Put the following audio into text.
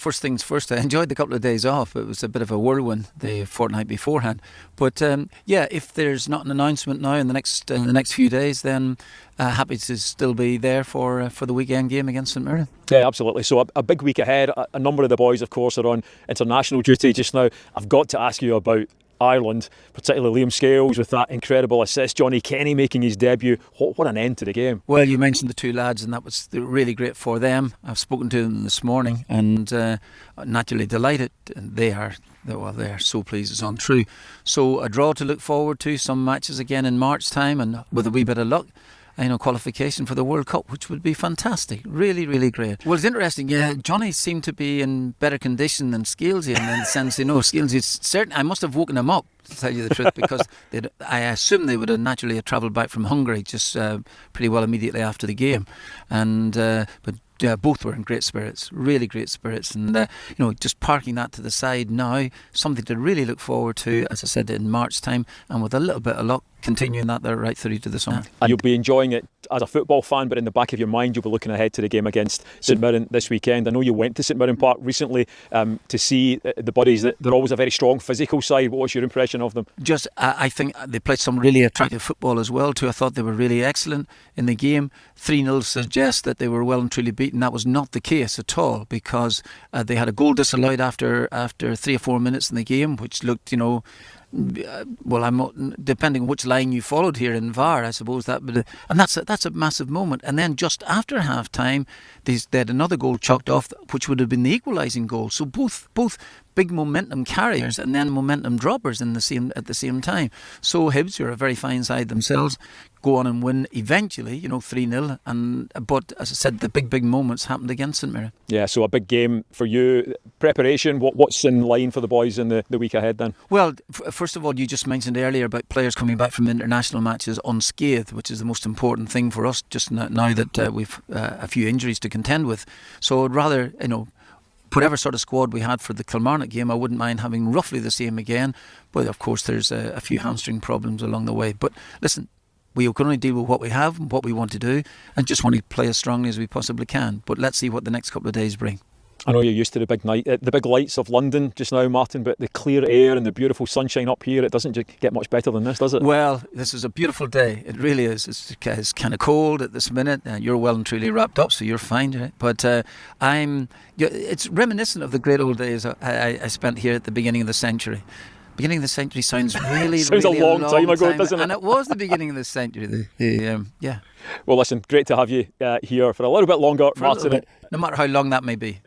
First things first, I enjoyed the couple of days off. It was a bit of a whirlwind the fortnight beforehand. But yeah, if there's not an announcement now in the next few days, then happy to still be there for the weekend game against St Mirren. Yeah, absolutely. So a big week ahead. A number of the boys, of course, are on international duty just now. I've got to ask you about Ireland, particularly Liam Scales with that incredible assist, Johnny Kenny making his debut. What an end to the game. Well, you mentioned the two lads, and that was really great for them. I've spoken to them this morning, and naturally delighted. They are so pleased it's untrue. So a draw to look forward to, some matches again in March time, and with a wee bit of luck, qualification for the World Cup, which would be fantastic. Really, really great. Well, it's interesting. Yeah, Johnny seemed to be in better condition than Scalesy, in the sense, Scalesy, certainly, I must have woken him up, to tell you the truth, because I assume they would have naturally travelled back from Hungary just pretty well immediately after the game, and but. Yeah, both were in great spirits, really great spirits, and just parking that to the side now, something to really look forward to, as I said, in March time, and with a little bit of luck, continuing that there right through to the summer. And you'll be enjoying it as a football fan, but in the back of your mind you'll be looking ahead to the game against St Mirren this weekend. I know you went to St Mirren Park recently to see the buddies. They're always a very strong physical side. What was your impression of them? I think they played some really attractive football as well too. I thought they were really excellent in the game. 3-0 suggests that they were well and truly beaten. That was not the case at all, because they had a goal disallowed after 3 or 4 minutes in the game, which looked, well, I'm depending on which line you followed here in VAR, I suppose and that's a massive moment. And then just after half time, they had another goal chalked off, which would have been the equalising goal. So both big momentum carriers and then momentum droppers at the same time. So Hibs, who are a very fine side themselves, go on and win eventually, 3-0. But as I said, the big moments happened against St Mirren. Yeah, so a big game for you. Preparation, what's in line for the boys in the week ahead then? Well, first of all, you just mentioned earlier about players coming back from international matches unscathed, which is the most important thing for us just now that we've a few injuries to contend with. So I'd rather, whatever sort of squad we had for the Kilmarnock game, I wouldn't mind having roughly the same again. But of course, there's a few hamstring problems along the way. But listen, we can only deal with what we have and what we want to do, and just want to play as strongly as we possibly can. But let's see what the next couple of days bring. I know you're used to the big lights of London just now, Martin, but the clear air and the beautiful sunshine up here, it doesn't get much better than this, does it? Well, this is a beautiful day. It really is. It's kind of cold at this minute. You're well and truly wrapped up, so you're fine. Right? But it's reminiscent of the great old days I spent here at the beginning of the century. Beginning of the century sounds really sounds really a long time ago, doesn't it? And it was the beginning of the century. Yeah. Well, listen, great to have you here for a little bit longer, Martin. No matter how long that may be.